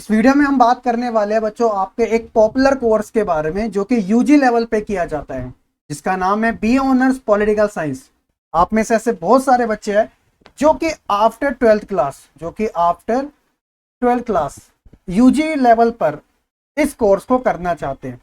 इस वीडियो में हम बात करने वाले हैं बच्चों आपके एक पॉपुलर कोर्स के बारे में जो कि यूजी लेवल पे किया जाता है, जिसका नाम है बीए ऑनर्स पॉलिटिकल साइंस। आप में से ऐसे बहुत सारे बच्चे हैं जो कि after twelfth class UG level पर इस कोर्स को करना चाहते हैं।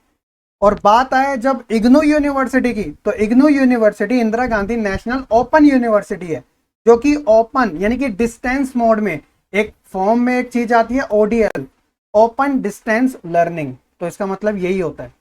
और बात आए जब इग्नू यूनिवर्सिटी की, तो IGNOU university Indira Gandhi national open university है, जो कि ओपन यानी कि डिस्टेंस मोड में एक फॉर्म में एक चीज आती है ओडीएल, ओपन डिस्टेंस लर्निंग। तो इसका मतलब यही होता है,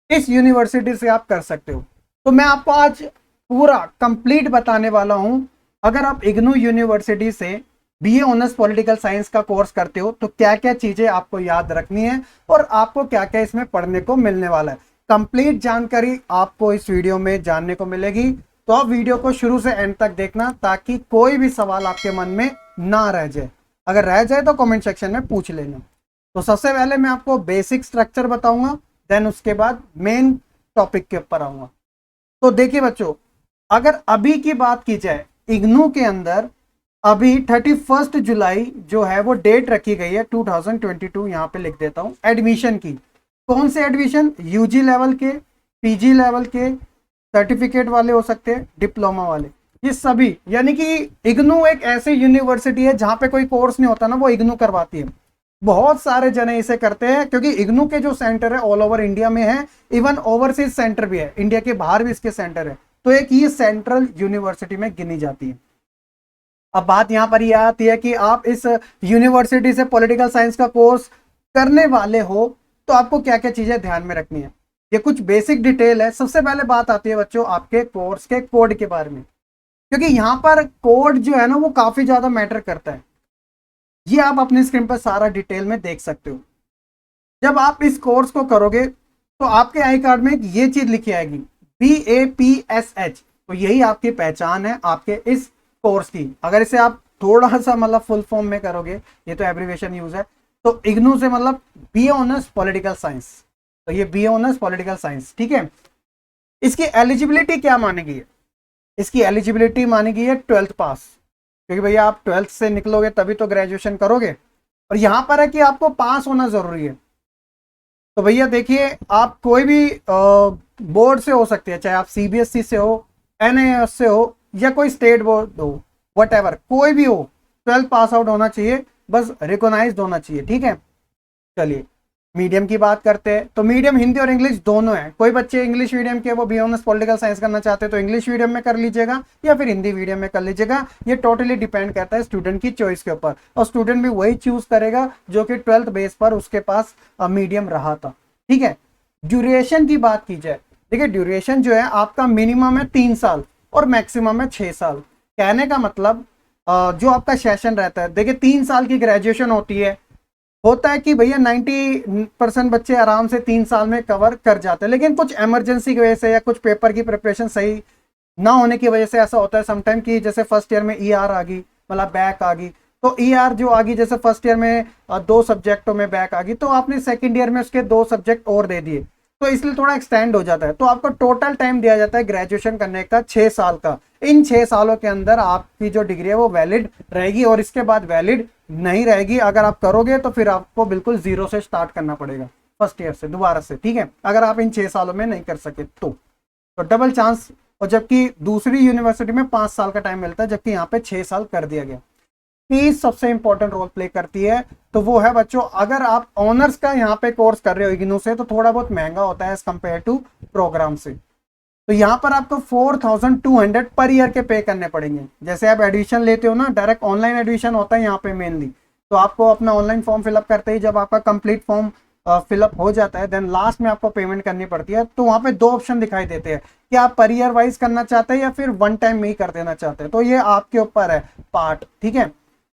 इस यूनिवर्सिटी से आप कर सकते हो। तो मैं आपको आज पूरा कंप्लीट बताने वाला हूं। अगर आप इग्नू यूनिवर्सिटी से बीए ऑनर्स पॉलिटिकल साइंस का कोर्स करते हो तो क्या क्या चीजें आपको याद रखनी है और आपको क्या क्या इसमें पढ़ने को मिलने वाला है, कंप्लीट जानकारी आपको इस वीडियो में जानने को मिलेगी। तो आप वीडियो को शुरू से एंड तक देखना ताकि कोई भी सवाल आपके मन में ना रह जाए। अगर रह जाए तो कमेंट सेक्शन में पूछ लेना। तो सबसे पहले मैं आपको बेसिक स्ट्रक्चर बताऊंगा, देन उसके बाद मेन टॉपिक के ऊपर आऊंगा। तो देखिए बच्चों, अगर अभी की बात की जाए, इग्नू के अंदर अभी 31 जुलाई जो है वो डेट रखी गई है 2022। यहाँ पे लिख देता हूँ एडमिशन की। कौन से एडमिशन? यूजी लेवल के, पीजी लेवल के, सर्टिफिकेट वाले हो सकते हैं, डिप्लोमा वाले, ये सभी। यानी कि इग्नू एक ऐसी यूनिवर्सिटी है जहां पे कोई कोर्स नहीं होता ना, वो इग्नू करवाती है। बहुत सारे जने इसे करते हैं क्योंकि इग्नू के जो सेंटर है ऑल ओवर इंडिया में है, इवन ओवरसीज सेंटर भी है, इंडिया के बाहर भी इसके सेंटर है। तो एक ये सेंट्रल यूनिवर्सिटी में गिनी जाती है। अब बात यहां पर यह आती है कि आप इस यूनिवर्सिटी से पॉलिटिकल साइंस का कोर्स करने वाले हो तो आपको क्या क्या चीजें ध्यान में रखनी है। ये कुछ बेसिक डिटेल है। सबसे पहले बात आती है बच्चों आपके कोर्स के कोड के बारे में, क्योंकि यहाँ पर कोड जो है ना वो काफी ज्यादा मैटर करता है। ये आप अपनी स्क्रीन पर सारा डिटेल में देख सकते हो। जब आप इस कोर्स को करोगे तो आपके आई कार्ड में ये चीज लिखी आएगी BAPSH। तो यही आपकी पहचान है आपके इस कोर्स की। अगर इसे आप थोड़ा सा मतलब फुल फॉर्म में करोगे, ये तो एब्रिविएशन यूज है, तो इग्नू से मतलब बीए ऑनर्स पॉलिटिकल साइंस। तो ये बीए ऑनर्स पॉलिटिकल साइंस, ठीक है। इसकी एलिजिबिलिटी क्या मानी गई है? इसकी एलिजिबिलिटी मानी गई है 12th पास, क्योंकि भैया आप 12th से निकलोगे तभी तो ग्रेजुएशन करोगे। और यहां पर है कि आपको पास होना जरूरी है। तो भैया देखिए, आप कोई भी बोर्ड से हो सकते हैं, चाहे आप सीबीएसई से हो, एनआईएस से हो, या कोई स्टेट बोर्ड हो, वट कोई भी हो, 12th पास आउट होना चाहिए, बस रिकॉग्नाइज्ड होना चाहिए, ठीक है। चलिए मीडियम की बात करते हैं। तो मीडियम हिंदी और इंग्लिश दोनों है। कोई बच्चे इंग्लिश मीडियम के वो बीए ऑनर्स पॉलिटिकल साइंस करना चाहते हैं तो इंग्लिश मीडियम में कर लीजिएगा या फिर हिंदी मीडियम में कर लीजिएगा। ये टोटली डिपेंड करता है स्टूडेंट की चॉइस के ऊपर, और स्टूडेंट भी वही चूज करेगा जो कि 12th बेस पर उसके पास मीडियम रहा था, ठीक है। ड्यूरेशन की बात की जाए, देखिए ड्यूरेशन जो है आपका मिनिमम है 3 साल और मैक्सिमम है 6 साल। कहने का मतलब जो आपका सेशन रहता है, देखिए 3 साल की ग्रेजुएशन होता है कि भैया 90% बच्चे आराम से 3 साल में कवर कर जाते हैं। लेकिन कुछ इमरजेंसी की वजह से या कुछ पेपर की प्रिपरेशन सही ना होने की वजह से ऐसा होता है समटाइम कि जैसे फर्स्ट ईयर में ईआर आ गई, मतलब बैक आ गई, तो ईआर जो आ गई, जैसे फर्स्ट ईयर में 2 सब्जेक्टों में बैक आ गई, तो आपने सेकेंड ईयर में उसके 2 सब्जेक्ट और दे दिए, तो इसलिए थोड़ा एक्सटेंड हो जाता है। तो आपको टोटल टाइम दिया जाता है ग्रेजुएशन करने का 6 साल का। इन 6 सालों के अंदर आपकी जो डिग्री है वो वैलिड रहेगी, और इसके बाद वैलिड नहीं रहेगी। अगर आप करोगे तो फिर आपको बिल्कुल जीरो से स्टार्ट करना पड़ेगा, फर्स्ट ईयर से दोबारा से, ठीक है, अगर आप इन 6 सालों में नहीं कर सके तो डबल चांस। और जबकि दूसरी यूनिवर्सिटी में 5 साल का टाइम मिलता है, जबकि यहाँ पे 6 साल कर दिया गया। फीस सबसे इंपॉर्टेंट रोल प्ले करती है, तो वो है बच्चों, अगर आप ऑनर्स का यहाँ पे कोर्स कर रहे हो इग्नू से तो थोड़ा बहुत महंगा होता है एज कम्पेयर टू प्रोग्राम से। तो यहाँ पर आपको 4200 पर ईयर के पे करने पड़ेंगे। जैसे आप एडमिशन लेते हो ना, डायरेक्ट ऑनलाइन एडमिशन होता है यहाँ पे मेनली, तो आपको अपना ऑनलाइन फॉर्म फिलअप करते ही जब आपका कंप्लीट फॉर्म फिलअप हो जाता है, देन लास्ट में आपको पेमेंट करनी पड़ती है। तो वहाँ पे 2 ऑप्शन दिखाई देते हैं कि आप पर ईयर वाइज करना चाहते हैं या फिर वन टाइम में ही कर देना चाहते हैं। तो ये आपके ऊपर है पार्ट, ठीक है।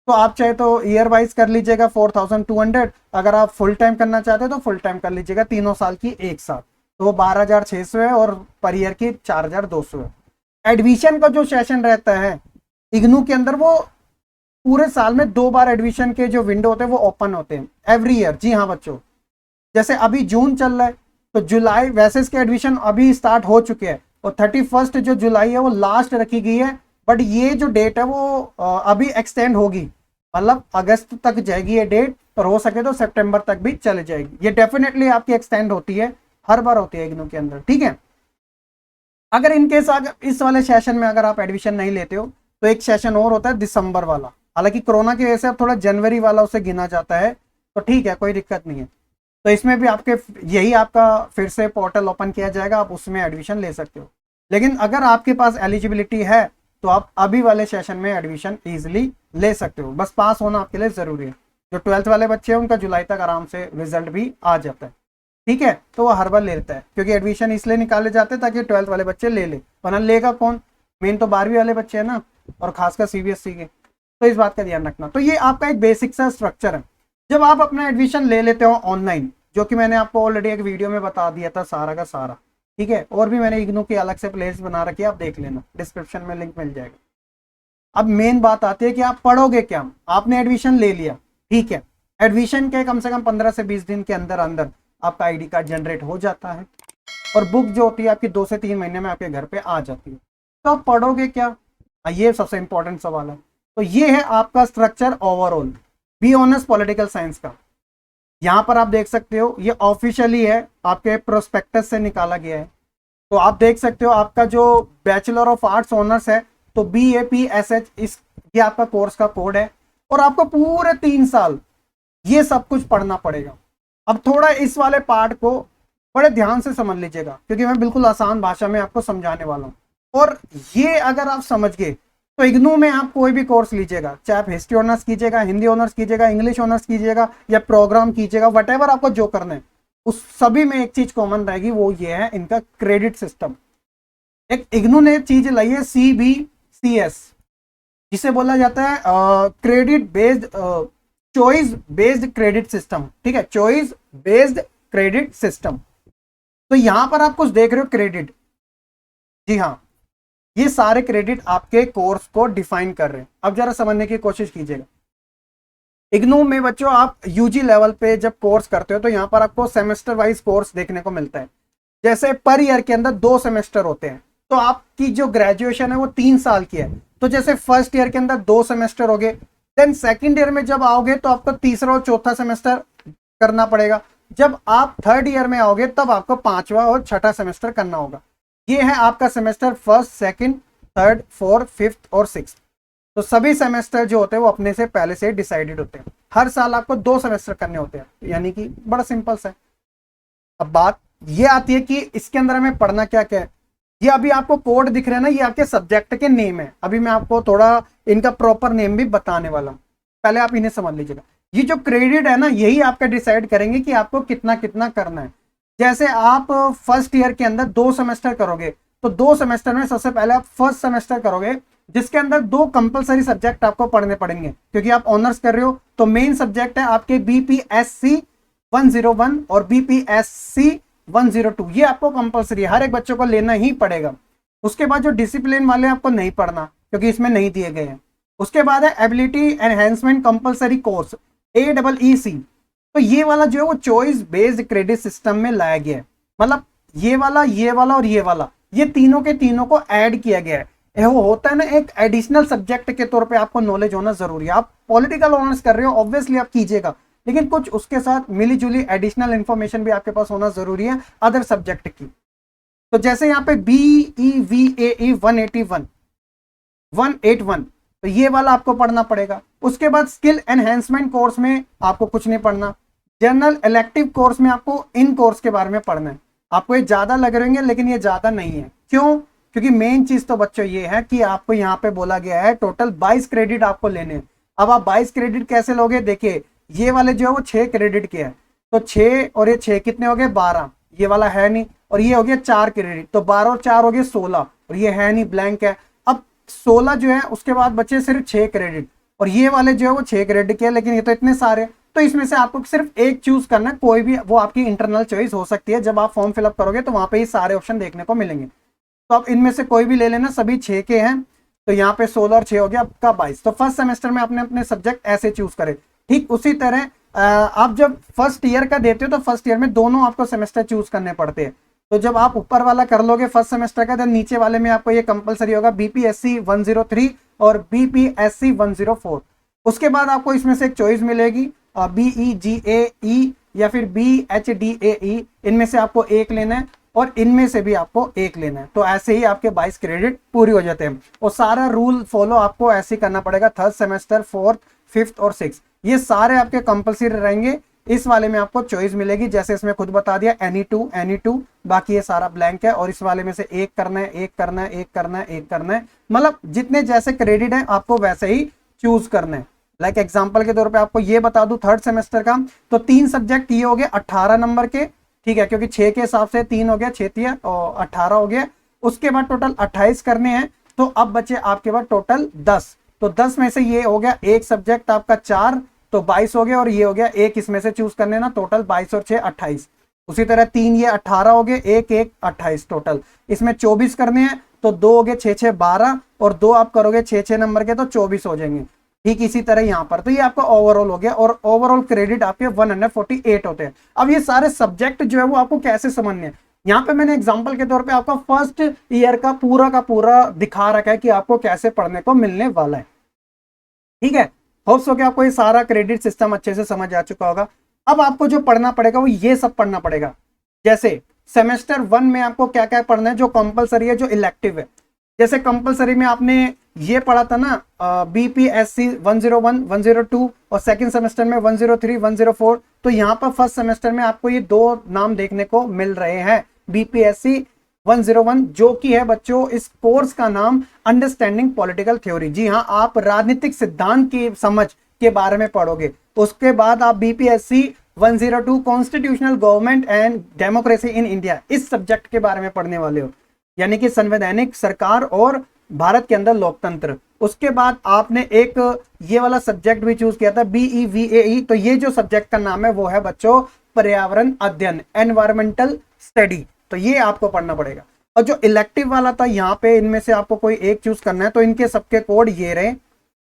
तो आप चाहे तो ईयर वाइज कर लीजिएगा 4200, अगर आप फुल टाइम करना चाहते हैं तो फुल टाइम कर लीजिएगा, तीनों साल की एक साथ, तो वो 12,600 है और पर ईयर की 4,200 है। एडमिशन का जो सेशन रहता है इग्नू के अंदर, वो पूरे साल में 2 बार एडमिशन के जो विंडो होते हैं वो ओपन होते हैं एवरी ईयर। जी हाँ बच्चों, जैसे अभी जून चल रहा है तो जुलाई, वैसे इसके एडमिशन अभी स्टार्ट हो चुके हैं और 31 जो जुलाई है वो लास्ट रखी गई है, बट ये जो डेट है वो अभी एक्सटेंड होगी। मतलब अगस्त तक जाएगी ये डेट, और हो सके तो सितंबर तक भी चले जाएगी। ये डेफिनेटली आपकी एक्सटेंड होती है, हर बार होती है इग्नू के अंदर, ठीक है। अगर इनकेस अगर इस वाले सेशन में अगर आप एडमिशन नहीं लेते हो तो एक सेशन और होता है दिसंबर वाला, हालांकि कोरोना की वजह से अब थोड़ा जनवरी वाला उसे गिना जाता है, तो ठीक है कोई दिक्कत नहीं है। तो इसमें भी आपके यही आपका फिर से पोर्टल ओपन किया जाएगा, आप उसमें एडमिशन ले सकते हो। लेकिन अगर आपके पास एलिजिबिलिटी है तो आप अभी वाले सेशन में एडमिशन ईजिली ले सकते हो, बस पास होना आपके लिए जरूरी है। जो 12th वाले बच्चे हैं उनका जुलाई तक आराम से रिजल्ट भी आ जाता है, ठीक है। तो वो हर बार ले लेता है, क्योंकि एडमिशन इसलिए निकाले जाते हैं ताकि 12th वाले बच्चे ले ले, वरना लेगा कौन, मेन तो 12वीं वाले बच्चे हैं ना, और खासकर सीबीएसई के। तो इस बात का ध्यान रखना। तो ये आपका एक बेसिक सा स्ट्रक्चर है। जब आप अपना एडमिशन ले लेते हो ऑनलाइन, जो कि मैंने आपको ऑलरेडी एक वीडियो में बता दिया था सारा का सारा, ठीक है, और भी मैंने इग्नू की अलग से प्लेलिस्ट बना रखी है, आप देख लेना, डिस्क्रिप्शन में लिंक मिल जाएगा। अब मेन बात आती है कि आप पढ़ोगे क्या। आपने एडमिशन ले लिया, ठीक है, एडमिशन के कम से कम 15 से 20 दिन के अंदर अंदर आपका आईडी कार्ड जनरेट हो जाता है, और बुक जो होती है आपकी 2 से 3 महीने में आपके घर पे आ जाती है। तो आप पढ़ोगे क्या, ये सबसे इंपॉर्टेंट सवाल है। तो ये है आपका structure overall B honours political science का। यहाँ पर आप देख सकते हो ये ऑफिशियली है, आपके प्रोस्पेक्टस से निकाला गया है। तो आप देख सकते हो आपका जो बैचलर ऑफ आर्ट्स ऑनर्स है तो BAPSH इस ये आपका कोर्स का कोड है, और आपको पूरे 3 साल ये सब कुछ पढ़ना पड़ेगा। अब थोड़ा इस वाले पार्ट को बड़े ध्यान से समझ लीजिएगा, क्योंकि मैं बिल्कुल आसान भाषा में आपको समझाने वाला हूँ। और ये अगर आप समझ गए तो इग्नू में आप कोई भी कोर्स लीजिएगा, चाहे आप हिस्ट्री ऑनर्स कीजिएगा, हिंदी ऑनर्स कीजिएगा, इंग्लिश ऑनर्स कीजिएगा, या प्रोग्राम कीजिएगा, वटेवर आपको जो करना है, उस सभी में एक चीज कॉमन रहेगी, वो ये है इनका क्रेडिट सिस्टम। एक इग्नू ने चीज लाई है CBCS, जिसे बोला जाता है credit based choice based credit system, ठीक है, चॉइस बेस्ड क्रेडिट सिस्टम। तो यहां पर आप कुछ देख रहे हो क्रेडिट, जी हाँ, ये सारे क्रेडिट आपके कोर्स को डिफाइन कर रहे हैं। अब जरा समझने की कोशिश कीजिएगा। इग्नू में बच्चों आप यूजी लेवल पे जब कोर्स करते हो तो यहाँ पर आपको सेमेस्टर वाइज कोर्स देखने को मिलता है। जैसे पर ईयर के अंदर 2 सेमेस्टर होते हैं, तो आपकी जो ग्रेजुएशन है वो 3 साल की है। तो जैसे फर्स्ट ईयर के अंदर 2 सेमेस्टर हो गए, देन सेकेंड ईयर में जब आओगे तो आपको तीसरा और चौथा सेमेस्टर करना पड़ेगा। जब आप थर्ड ईयर में आओगे तब आपको 5वां और 6ठा सेमेस्टर करना होगा। ये है आपका semester first, second, third, fourth, fifth और सिक्स्थ। तो सभी सेमेस्टर जो होते हैं वो अपने से पहले से डिसाइडेड होते हैं। हर साल आपको 2 सेमेस्टर करने होते हैं, यानी कि बड़ा सिंपल सा है। अब बात ये आती है कि इसके अंदर हमें पढ़ना क्या क्या है। ये अभी आपको कोड दिख रहे हैं ना, ये आपके सब्जेक्ट के नेम है। अभी मैं आपको थोड़ा इनका प्रॉपर नेम भी बताने वाला हूँ, पहले आप इन्हें समझ लीजिएगा। ये जो क्रेडिट है ना, यही आपका डिसाइड करेंगे कि आपको कितना कितना करना है। जैसे आप फर्स्ट ईयर के अंदर 2 सेमेस्टर करोगे, तो 2 सेमेस्टर में सबसे पहले आप फर्स्ट सेमेस्टर करोगे, जिसके अंदर 2 कंपलसरी सब्जेक्ट आपको पढ़ने पड़ेंगे, क्योंकि आप ऑनर्स कर रहे हो। तो मेन सब्जेक्ट है आपके BPSC 101 और BPSC 102, ये आपको कंपलसरी है, हर एक बच्चों को लेना ही पड़ेगा। उसके बाद जो डिसिप्लिन वाले आपको नहीं पढ़ना, क्योंकि इसमें नहीं दिए गए हैं। उसके बाद है ability enhancement compulsory course AEEC। तो ये वाला जो है वो चॉइस बेस्ड क्रेडिट सिस्टम में लाया गया है। मतलब ये वाला और ये वाला, ये तीनों के तीनों को ऐड किया गया है। वो होता है ना एक एडिशनल सब्जेक्ट के तौर पे आपको नॉलेज होना जरूरी है। आप पॉलिटिकल ऑनर्स कर रहे हो, ऑब्वियसली आप कीजिएगा, लेकिन कुछ उसके साथ मिली जुली एडिशनल इंफॉर्मेशन भी आपके पास होना जरूरी है अदर सब्जेक्ट की। तो जैसे यहाँ पे BEVAE 181, तो ये वाला आपको पढ़ना पड़ेगा। उसके बाद स्किल एनहेंसमेंट कोर्स में आपको कुछ नहीं पढ़ना। जनरल इलेक्टिव कोर्स में आपको इन कोर्स के बारे में पढ़ना है। आपको ये ज्यादा लग रहे हैं, लेकिन ये ज्यादा नहीं है। क्यों? क्योंकि मेन चीज तो बच्चों ये है कि आपको यहाँ पे बोला गया है टोटल 22 क्रेडिट आपको लेने हैं। अब आप 22 क्रेडिट कैसे लोगे? देखिए ये वाले जो है वो 6 क्रेडिट के है, तो 6 और ये 6 कितने हो गए? 12। ये वाला है नहीं, और ये हो गया 4 क्रेडिट, तो 12 और 4 हो गए 16, और ये है नहीं, ब्लैंक है। अब 16 जो है उसके बाद बचे सिर्फ 6 क्रेडिट, और ये वाले जो है वो 6 क्रेडिट के है, लेकिन ये तो इतने सारे। तो इसमें से आपको सिर्फ एक चूज करना है, कोई भी, वो आपकी इंटरनल चॉइस हो सकती है। जब आप फॉर्म फिलअप करोगे तो वहां पे ही सारे ऑप्शन देखने को मिलेंगे, तो आप इनमें से कोई भी ले लेना, सभी 6 के हैं। तो यहाँ पे 16 और 6 हो गया आपका 22। तो फर्स्ट सेमेस्टर में अपने अपने सब्जेक्ट ऐसे चूज करें। ठीक उसी तरह आप जब फर्स्ट ईयर का देते हो तो फर्स्ट ईयर में दोनों आपको सेमेस्टर चूज करने पड़ते हैं। तो जब आप ऊपर वाला कर लोगे फर्स्ट सेमेस्टर का, तो नीचे वाले में आपको ये कंपलसरी होगा BPSC 103 और BPSC 104। उसके बाद आपको इसमें से एक चॉइस मिलेगी, BEGAE या फिर BHDAE, इनमें से आपको एक लेना है और इनमें से भी आपको एक लेना है। तो ऐसे ही आपके 22 क्रेडिट पूरी हो जाते हैं और सारा रूल फॉलो आपको ऐसे ही करना पड़ेगा। थर्ड सेमेस्टर, फोर्थ, फिफ्थ और सिक्स, ये सारे आपके कंपल्सरी रहेंगे। इस वाले में आपको चॉइस मिलेगी, जैसे इसमें खुद बता दिया एनी टू, बाकी ये सारा ब्लैंक है। और इस वाले में से एक करना है, एक करना है, एक करना है, एक करना है, मतलब जितने जैसे क्रेडिट है आपको वैसे ही चूज करना है। लाइक एग्जांपल के तौर पे आपको ये बता दूं, थर्ड सेमेस्टर का तो 3 सब्जेक्ट ये हो गए 18 नंबर के, ठीक है, क्योंकि 6 के हिसाब से 3 हो गया, 6 और 18 हो गया। उसके बाद टोटल 28 करने हैं, तो अब बचे आपके पास टोटल 10। तो 10 में से ये हो गया एक सब्जेक्ट आपका 4, तो 22 हो गया, और ये हो गया एक इसमें से चूज करने ना, टोटल 22 और 6 28। उसी तरह 3 ये 18 हो गए, एक एक 28, टोटल इसमें 24 करने हैं, तो 2 हो गए 6 6 12, और 2 आप करोगे 6 6 नंबर के तो 24 हो जाएंगे। ठीक इसी तरह यहाँ पर, तो ये आपका ओवरऑल हो गया, और ओवरऑल क्रेडिट आपके 148 होते हैं। अब ये सारे सब्जेक्ट जो है वो आपको कैसे समझने हैं, यहाँ पे मैंने एग्जांपल के तौर पे आपका फर्स्ट ईयर का पूरा दिखा रखा है कि आपको कैसे पढ़ने को मिलने वाला है। ठीक है, होप्स हो कि आपको ये सारा क्रेडिट सिस्टम अच्छे से समझ आ चुका होगा। अब आपको जो पढ़ना पड़ेगा वो ये सब पढ़ना पड़ेगा। जैसे सेमेस्टर 1 में आपको क्या क्या पढ़ना है जो कंपलसरी है, जो इलेक्टिव है। जैसे कंपलसरी में आपने ये पढ़ा था ना, BPSC 101, 102, और सेकंड सेमेस्टर में 103, 104। तो यहाँ पर फर्स्ट सेमेस्टर में आपको ये 2 नाम देखने को मिल रहे हैं, BPSC 101, जो कि है बच्चों इस कोर्स का नाम अंडरस्टैंडिंग पॉलिटिकल थ्योरी। जी हाँ, आप राजनीतिक सिद्धांत की समझ के बारे में पढ़ोगे। उसके बाद आप BPSC 102 constitutional government and democracy in India, इस सब्जेक्ट के बारे में पढ़ने वाले हो, यानी कि संवैधानिक सरकार और भारत के अंदर लोकतंत्र। उसके बाद आपने एक ये वाला सब्जेक्ट भी चूज किया था, BEVAE। तो ये जो सब्जेक्ट का नाम है वो है बच्चों पर्यावरण अध्ययन, एनवायरमेंटल स्टडी। तो ये आपको पढ़ना पड़ेगा। और जो इलेक्टिव वाला था, यहाँ पे इनमें से आपको कोई एक चूज करना है, तो इनके सबके कोड ये रहे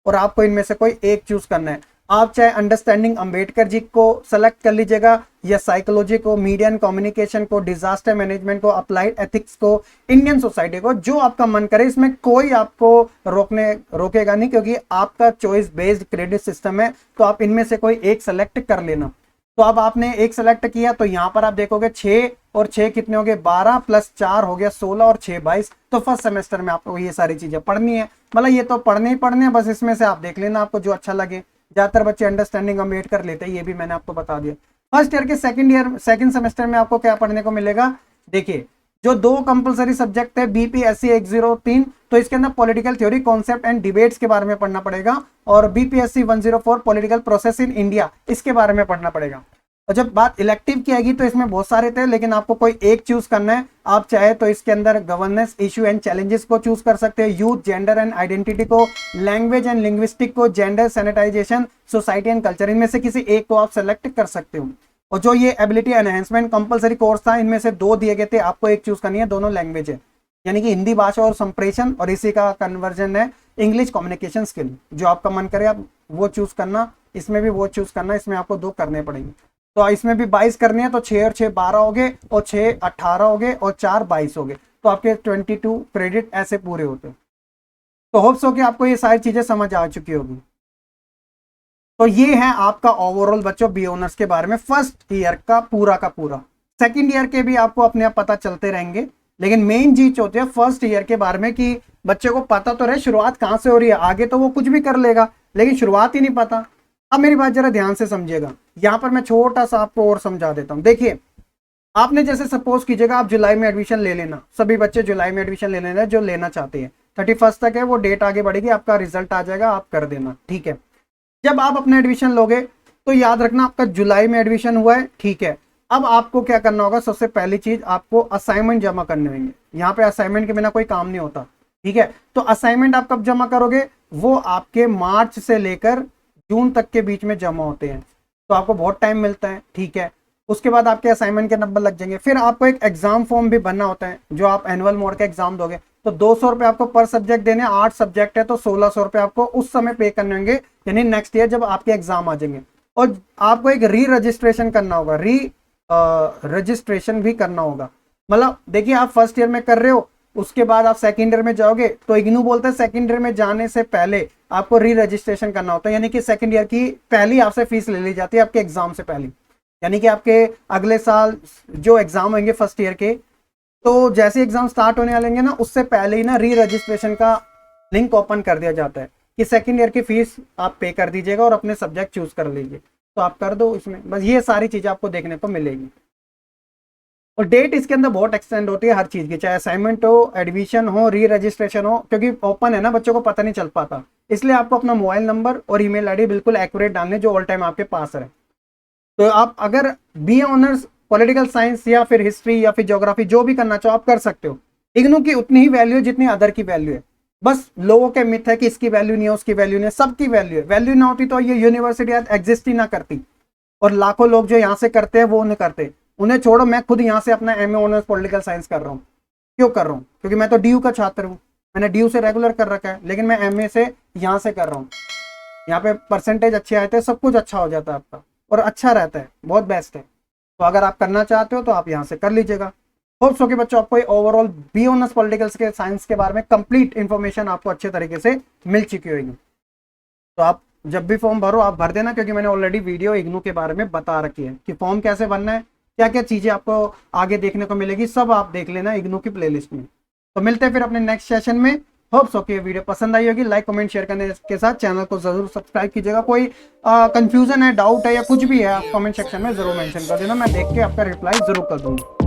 और आपको इनमें से कोई एक चूज करना है। आप चाहे अंडरस्टैंडिंग अंबेडकर जी को सेलेक्ट कर लीजिएगा, या साइकोलॉजी को, मीडिया एंड कम्युनिकेशन को, डिजास्टर मैनेजमेंट को, अप्लाइड एथिक्स को, इंडियन सोसाइटी को, जो आपका मन करे। इसमें कोई आपको रोकेगा नहीं, क्योंकि आपका चॉइस बेस्ड क्रेडिट सिस्टम है। तो आप इनमें से कोई एक सेलेक्ट कर लेना। तो अब आपने एक सेलेक्ट किया, तो यहाँ पर आप देखोगे 6 और 6 कितने हो गए, 12 प्लस 4 हो गया 16 और 6 22। तो फर्स्ट सेमेस्टर में आपको ये सारी चीजें पढ़नी है, मतलब ये तो पढ़ने ही पढ़ने हैं, बस इसमें से आप देख लेना आपको जो अच्छा लगे। ज्यादातर बच्चे अंडरस्टैंडिंग अंबेडकर लेते हैं, ये भी मैंने आपको बता दिया। फर्स्ट ईयर के सेकंड सेमेस्टर में आपको क्या पढ़ने को मिलेगा, देखिए जो 2 कंपलसरी सब्जेक्ट है BPSC 103, तो इसके अंदर political theory, concept and debates के बारे में पढ़ना पड़ेगा, और BPSC 104 political process in India, इसके बारे में पढ़ना पड़ेगा। और जब बात इलेक्टिव की आएगी तो इसमें बहुत सारे थे, लेकिन आपको कोई एक चूज करना है। आप चाहे तो इसके अंदर गवर्नेंस, इशू एंड चैलेंजेस को चूज कर सकते हैं, यूथ, जेंडर एंड आइडेंटिटी को, लैंग्वेज एंड लिंग्विस्टिक को, gender, sanitization, society and culture, इनमें से किसी एक को आप सेलेक्ट कर सकते हो। और जो ये एबिलिटी एनहेंसमेंट कंपलसरी कोर्स था, इनमें से 2 दिए गए थे, आपको एक चूज करनी है, दोनों लैंग्वेज है, यानी कि हिंदी भाषा और संप्रेषण, और इसी का कन्वर्जन है इंग्लिश कम्युनिकेशन स्किल। जो आपका मन करे आप वो चूज करना, इसमें भी वो चूज करना, इसमें आपको 2 करने पड़ेंगे। तो इसमें भी 22 करने हैं, तो 6 और 6 12 हो गए, और 6 18 हो गए, और 4 22 हो गए। तो आपके 22 क्रेडिट ऐसे पूरे होते हैं। तो होप्स हो कि आपको ये सारी चीजें समझ आ चुकी होगी। तो ये है आपका ओवरऑल बच्चों बी ऑनर्स के बारे में फर्स्ट ईयर का पूरा। सेकंड ईयर के भी आपको अपने आप पता चलते रहेंगे, लेकिन मेन चीज होती है फर्स्ट ईयर के बारे में कि बच्चे को पता तो रहे शुरुआत कहां से हो रही है। आगे तो वो कुछ भी कर लेगा, लेकिन शुरुआत ही नहीं पता। अब मेरी बात जरा ध्यान से समझिएगा, यहां पर मैं छोटा सा आपको और समझा देता हूं। देखिए, आपने जैसे सपोज कीजिएगा आप जुलाई में एडमिशन ले लेना, सभी बच्चे जुलाई में एडमिशन ले लेना जो लेना चाहते हैं। 31 तक है वो डेट, आगे बढ़ेगी, आपका रिजल्ट आ जाएगा, आप कर देना, ठीक है। जब आप अपना एडमिशन लोगे तो याद रखना आपका जुलाई में एडमिशन हुआ है, ठीक है। अब आपको क्या करना होगा, सबसे पहली चीज आपको असाइनमेंट जमा करने होंगे। यहाँ पे असाइनमेंट के बिना कोई काम नहीं होता, ठीक है। तो असाइनमेंट आप कब जमा करोगे, वो आपके मार्च से लेकर जून तक के बीच में जमा होते हैं, तो आपको बहुत टाइम मिलता है, ठीक है। उसके बाद आपके असाइनमेंट के नंबर लग जाएंगे। फिर आपको एक एग्जाम फॉर्म भी भरना होता है, जो आप एनुअल मोड का एग्जाम दोगे, तो 200 रुपए आपको पर सब्जेक्ट देने, 8 सब्जेक्ट है तो 1600 रुपए आपको उस समय पे करने होंगे, यानी नेक्स्ट ईयर जब आपके एग्जाम आ जाएंगे। और आपको एक री रजिस्ट्रेशन करना होगा, रजिस्ट्रेशन भी करना होगा। मतलब देखिए, आप फर्स्ट ईयर में कर रहे हो उसके बाद आप सेकेंड ईयर में जाओगे तो इग्नू बोलते हैं सेकेंड ईयर में जाने से पहले आपको री रजिस्ट्रेशन करना होता है, यानी कि सेकेंड ईयर की पहली आपसे फीस ले ली जाती है आपके एग्जाम से पहले, यानी कि आपके अगले साल जो एग्जाम होंगे फर्स्ट ईयर के, तो जैसे एग्जाम स्टार्ट होने वाले ना उससे पहले ही ना री रजिस्ट्रेशन का लिंक ओपन कर दिया जाता है कि सेकेंड ईयर की फीस आप पे कर दीजिएगा और अपने सब्जेक्ट चूज कर लीजिए, तो आप कर दो इसमें। बस ये सारी चीजें आपको देखने को मिलेगी। और डेट इसके अंदर बहुत एक्सटेंड होती है हर चीज की, चाहे असाइनमेंट हो, एडमिशन हो, री रजिस्ट्रेशन हो, क्योंकि ओपन है ना बच्चों को पता नहीं चल पाता, इसलिए आपको अपना मोबाइल नंबर और ईमेल आईडी बिल्कुल एक्यूरेट डालने जो ऑल टाइम आपके पास रहे। तो आप अगर बीए ऑनर्स पॉलिटिकल साइंस या फिर हिस्ट्री या फिर ज्योग्राफी जो भी करना चाहो आप कर सकते हो। इग्नू की उतनी ही वैल्यू है जितनी अदर की वैल्यू है, बस लोगों के मिथ है कि इसकी वैल्यू नहीं है, उसकी वैल्यू नहीं है, सबकी वैल्यू है। वैल्यू ना होती तो ये यूनिवर्सिटी एग्जिस्ट ही ना करती, और लाखों लोग जो यहाँ से करते हैं वो नहीं करते। उन्हें छोड़ो, मैं खुद यहाँ से अपना एमए ऑनर्स पॉलिटिकल साइंस कर रहा हूँ। क्यों कर रहा हूँ? क्योंकि मैं तो डीयू का छात्र हूँ, मैंने डीयू से रेगुलर कर रखा है, लेकिन मैं एमए से यहाँ से कर रहा हूँ। यहाँ पे परसेंटेज अच्छे आते हैं, सब कुछ अच्छा हो जाता है आपका और अच्छा रहता है, बहुत बेस्ट है। तो अगर आप करना चाहते हो तो आप यहाँ से कर लीजिएगा। होप सो कि बच्चों आपको ओवरऑल बी ऑनर्स पॉलिटिकल्स के साइंस के बारे में कंप्लीट इन्फॉर्मेशन आपको अच्छे तरीके से मिल चुकी होगी। तो आप जब भी फॉर्म भरो आप भर देना, क्योंकि मैंने ऑलरेडी वीडियो इग्नू के बारे में बता रखी है कि फॉर्म कैसे भरना है, क्या क्या चीजें आपको आगे देखने को मिलेगी, सब आप देख लेना इग्नू की प्लेलिस्ट में। तो मिलते हैं फिर अपने नेक्स्ट सेशन में। होप सो कि ये वीडियो पसंद आई होगी। लाइक कमेंट शेयर करने के साथ चैनल को जरूर सब्सक्राइब कीजिएगा। कोई कंफ्यूजन है, डाउट है या कुछ भी है आप कमेंट सेक्शन में जरूर मेंशन कर देना, मैं देख के आपका रिप्लाई जरूर कर दूंगा।